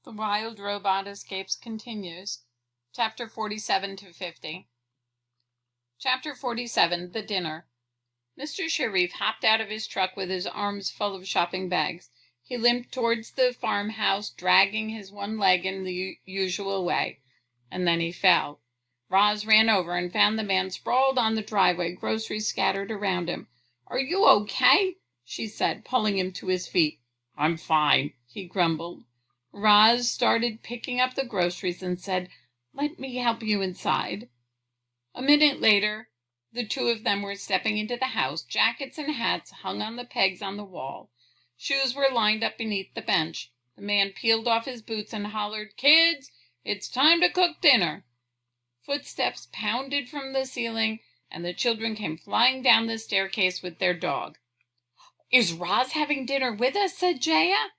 The Wild Robot Escapes continues. Chapter 47 to 50. Chapter 47, The Dinner. Mr. Sherif hopped out of his truck with his arms full of shopping bags. He limped towards the farmhouse, dragging his one leg in the usual way. And then he fell. Roz ran over and found the man sprawled on the driveway, groceries scattered around him. "Are you okay?" she said, pulling him to his feet. "I'm fine," he grumbled. Roz started picking up the groceries and said, "Let me help you inside." A minute later, the two of them were stepping into the house. Jackets and hats hung on the pegs on the wall. Shoes were lined up beneath the bench. The man peeled off his boots and hollered, "Kids, it's time to cook dinner." Footsteps pounded from the ceiling, and the children came flying down the staircase with their dog. "Is Roz having dinner with us?" said Jaya.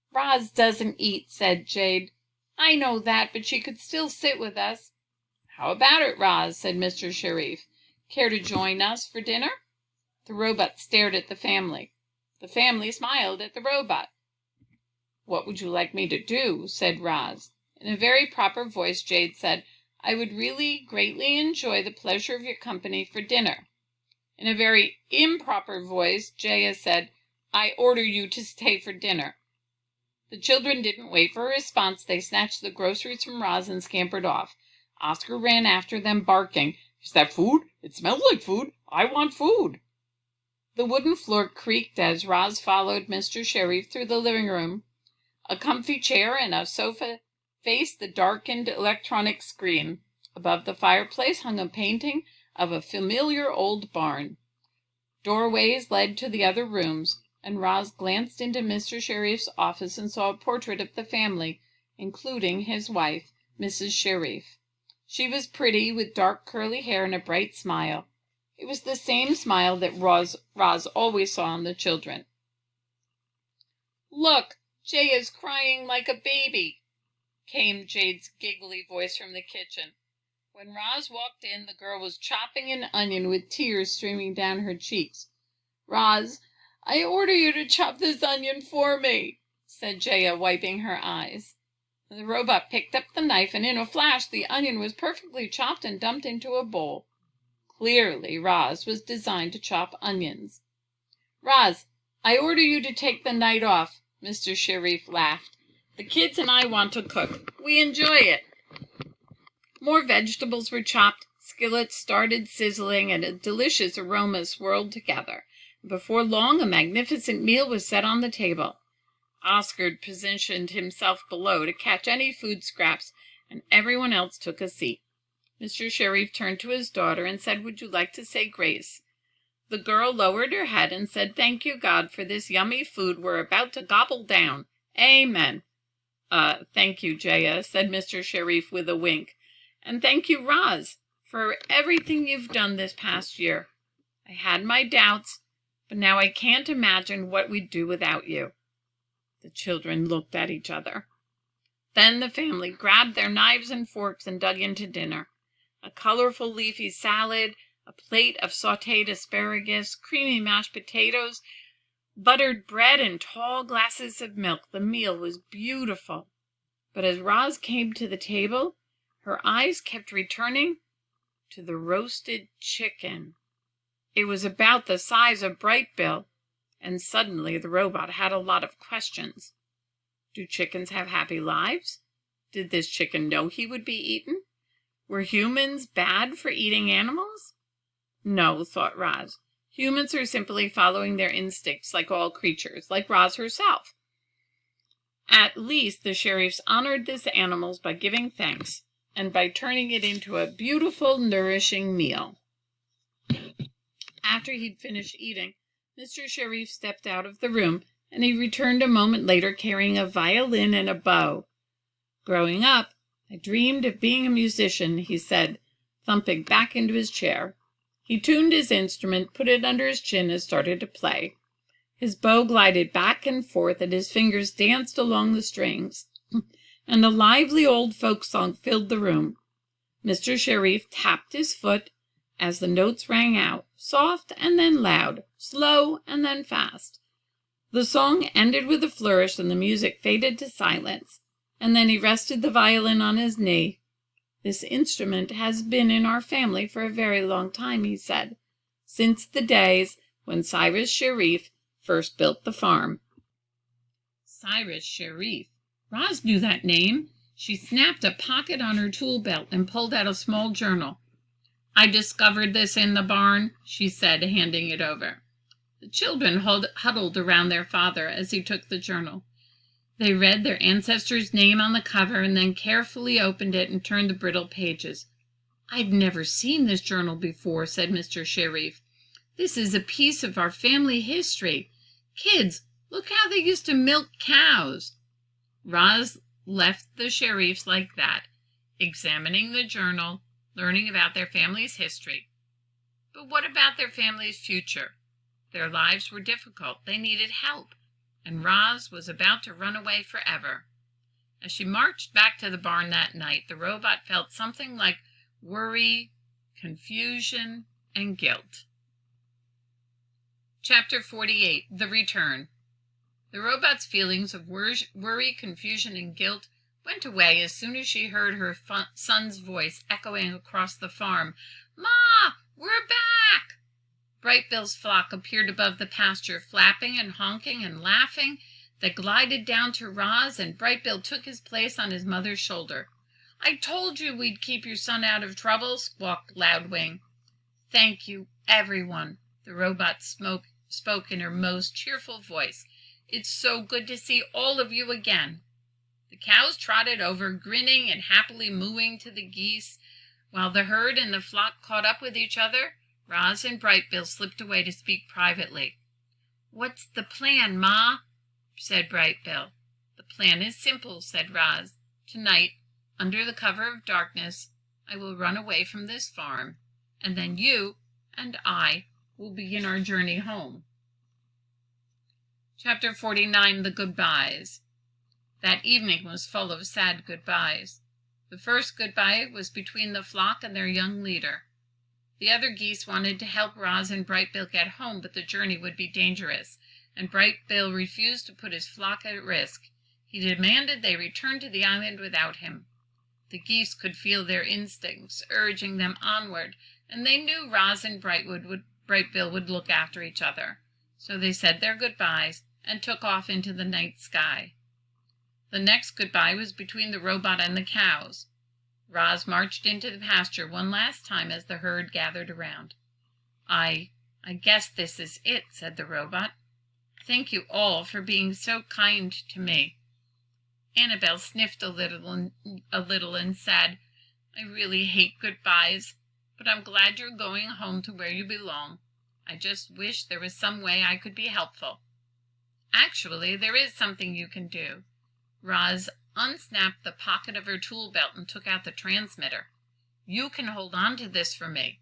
"Roz doesn't eat," said Jade. "I know that, but she could still sit with us." "How about it, Roz?" said Mr. Sherif. "Care to join us for dinner?" The robot stared at the family. The family smiled at the robot. "What would you like me to do?" said Roz. In a very proper voice, Jade said, "I would really greatly enjoy the pleasure of your company for dinner." In a very improper voice, Jaya said, "I order you to stay for dinner." The children didn't wait for a response. They snatched the groceries from Roz and scampered off. Oscar ran after them, barking, "Is that food? It smells like food. I want food." The wooden floor creaked as Roz followed Mr. Sherif through the living room. A comfy chair and a sofa faced the darkened electronic screen. Above the fireplace hung a painting of a familiar old barn. Doorways led to the other rooms, and Roz glanced into Mr. Sherif's office and saw a portrait of the family, including his wife, Mrs. Sherif. She was pretty, with dark curly hair and a bright smile. It was the same smile that Roz always saw on the children. "Look, Jay is crying like a baby," came Jade's giggly voice from the kitchen. When Roz walked in, the girl was chopping an onion with tears streaming down her cheeks. "Roz, I order you to chop this onion for me," said Jaya, wiping her eyes. The robot picked up the knife, and in a flash the onion was perfectly chopped and dumped into a bowl. Clearly, Roz was designed to chop onions. "Roz, I order you to take the night off," Mr. Sherif laughed. "The kids and I want to cook. We enjoy it." More vegetables were chopped, skillets started sizzling, and a delicious aroma swirled together. Before long, a magnificent meal was set on the table. Oscar positioned himself below to catch any food scraps, and everyone else took a seat. Mr. Sherif turned to his daughter and said, "Would you like to say grace?" The girl lowered her head and said, "Thank you, God, for this yummy food we're about to gobble down. Amen." Thank you, Jaya," said Mr. Sherif with a wink. "And thank you, Roz, for everything you've done this past year. I had my doubts, but now I can't imagine what we'd do without you." The children looked at each other. Then the family grabbed their knives and forks and dug into dinner. A colorful leafy salad, a plate of sautéed asparagus, creamy mashed potatoes, buttered bread, and tall glasses of milk. The meal was beautiful. But as Roz came to the table, her eyes kept returning to the roasted chicken. It was about the size of Bright Bill, and suddenly the robot had a lot of questions. Do chickens have happy lives? Did this chicken know he would be eaten? Were humans bad for eating animals? No, thought Roz. Humans are simply following their instincts like all creatures, like Roz herself. At least the Sherifs honored this animal by giving thanks and by turning it into a beautiful, nourishing meal. After he'd finished eating, Mr. Sherif stepped out of the room, and he returned a moment later carrying a violin and a bow. "Growing up, I dreamed of being a musician," he said, thumping back into his chair. He tuned his instrument, put it under his chin, and started to play. His bow glided back and forth, and his fingers danced along the strings, and a lively old folk song filled the room. Mr. Sherif tapped his foot as the notes rang out, soft and then loud, slow and then fast. The song ended with a flourish, and the music faded to silence. and then he rested the violin on his knee. "This instrument has been in our family for a very long time," he said, "since the days when Cyrus Sherif first built the farm." Cyrus Sherif. Roz knew that name. She snapped a pocket on her tool belt and pulled out a small journal. "I discovered this in the barn," she said, handing it over. The children huddled around their father as he took the journal. They read their ancestor's name on the cover and then carefully opened it and turned the brittle pages. "I've never seen this journal before," said Mr. Sherif. "This is a piece of our family history. Kids, look how they used to milk cows." Roz left the Sherifs like that, examining the journal, learning about their family's history. But what about their family's future? Their lives were difficult. They needed help. And Roz was about to run away forever. As she marched back to the barn that night, the robot felt something like worry, confusion, and guilt. Chapter 48, The Return. The robot's feelings of worry, confusion, and guilt went away as soon as she heard her son's voice echoing across the farm. "Ma, we're back!" Bright Bill's flock appeared above the pasture, flapping and honking and laughing. They glided down to Roz, and Bright Bill took his place on his mother's shoulder. "I told you we'd keep your son out of trouble," squawked Loudwing. "Thank you, everyone," the robot spoke in her most cheerful voice. "It's so good to see all of you again." The cows trotted over, grinning and happily mooing to the geese. While the herd and the flock caught up with each other, Roz and Bright Bill slipped away to speak privately. "What's the plan, Ma?" said Bright Bill. "The plan is simple," said Roz. "Tonight, under the cover of darkness, I will run away from this farm, and then you and I will begin our journey home." Chapter 49, The Goodbyes. That evening was full of sad goodbyes. The first goodbye was between the flock and their young leader. The other geese wanted to help Roz and Bright Bill get home, but the journey would be dangerous, and Bright Bill refused to put his flock at risk. He demanded they return to the island without him. The geese could feel their instincts urging them onward, and they knew Roz and Bright Bill would look after each other. So they said their goodbyes and took off into the night sky. The next goodbye was between the robot and the cows. Roz marched into the pasture one last time as the herd gathered around. I guess this is it," said the robot. "Thank you all for being so kind to me." Annabelle sniffed a little and said, "I really hate goodbyes, but I'm glad you're going home to where you belong. I just wish there was some way I could be helpful." "Actually, there is something you can do." Roz unsnapped the pocket of her tool belt and took out the transmitter. "You can hold on to this for me.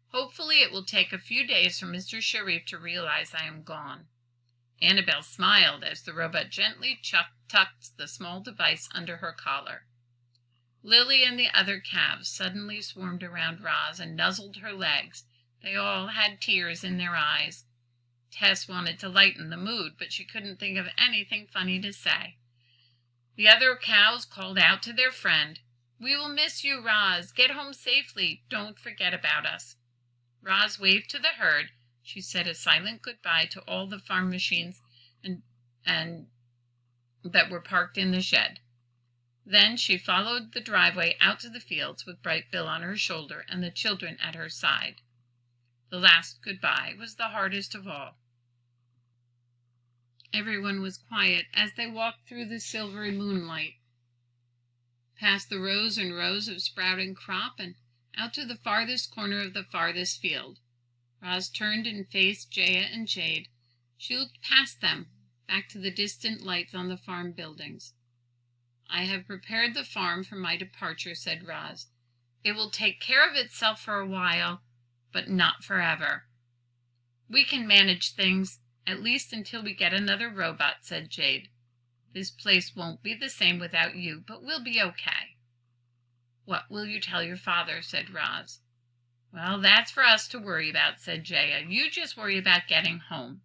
Hopefully it will take a few days for Mr. Sherif to realize I am gone." Annabelle smiled as the robot gently tucked the small device under her collar. Lily and the other calves suddenly swarmed around Roz and nuzzled her legs. They all had tears in their eyes. Tess wanted to lighten the mood, but she couldn't think of anything funny to say. The other cows called out to their friend, "We will miss you, Roz. Get home safely. Don't forget about us." Roz waved to the herd. She said a silent goodbye to all the farm machines and that were parked in the shed. Then she followed the driveway out to the fields with Bright Bill on her shoulder and the children at her side. The last goodbye was the hardest of all. Everyone was quiet as they walked through the silvery moonlight, past the rows and rows of sprouting crop and out to the farthest corner of the farthest field. Roz turned and faced Jaya and Jade. She looked past them, back to the distant lights on the farm buildings. "I have prepared the farm for my departure," said Roz. "It will take care of itself for a while, but not forever." "We can manage things, at least until we get another robot," said Jade. "This place won't be the same without you, but we'll be okay." "What will you tell your father?" said Roz. "Well, that's for us to worry about," said Jaya. "You just worry about getting home."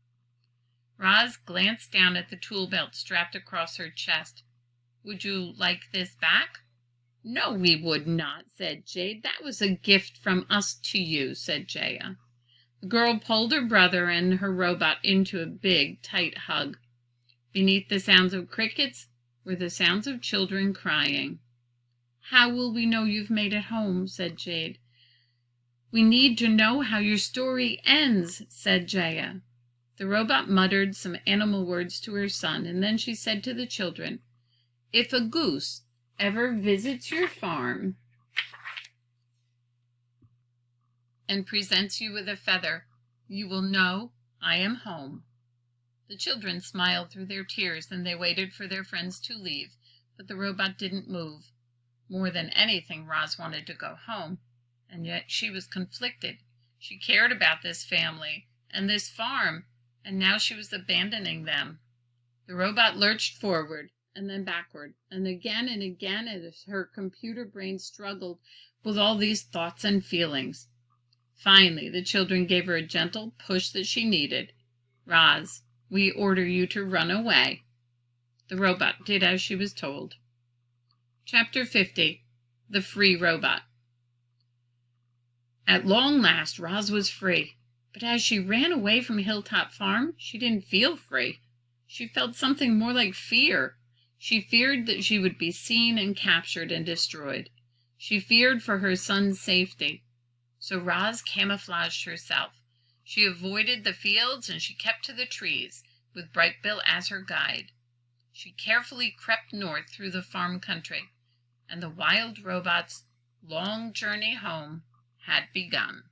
Roz glanced down at the tool belt strapped across her chest. Would you like this back?" "No, we would not," said Jade. "That was a gift from us to you," said Jaya. The girl pulled her brother and her robot into a big, tight hug. Beneath the sounds of crickets were the sounds of children crying. "How will we know you've made it home?" said Jade. "We need to know how your story ends," said Jaya. The robot muttered some animal words to her son, and then she said to the children, "If a goose ever visits your farm and presents you with a feather, you will know I am home." The children smiled through their tears, and they waited for their friends to leave, but the robot didn't move. More than anything, Roz wanted to go home, and yet she was conflicted. She cared about this family and this farm, and now she was abandoning them. The robot lurched forward and then backward, and again as her computer brain struggled with all these thoughts and feelings. Finally, the children gave her a gentle push that she needed. "Roz, we order you to run away." The robot did as she was told. Chapter 50. The Free Robot. At long last, Roz was free. But as she ran away from Hilltop Farm, she didn't feel free. She felt something more like fear. She feared that she would be seen and captured and destroyed. She feared for her son's safety. So Roz camouflaged herself. She avoided the fields and she kept to the trees, with Bright Bill as her guide. She carefully crept north through the farm country, and the wild robot's long journey home had begun.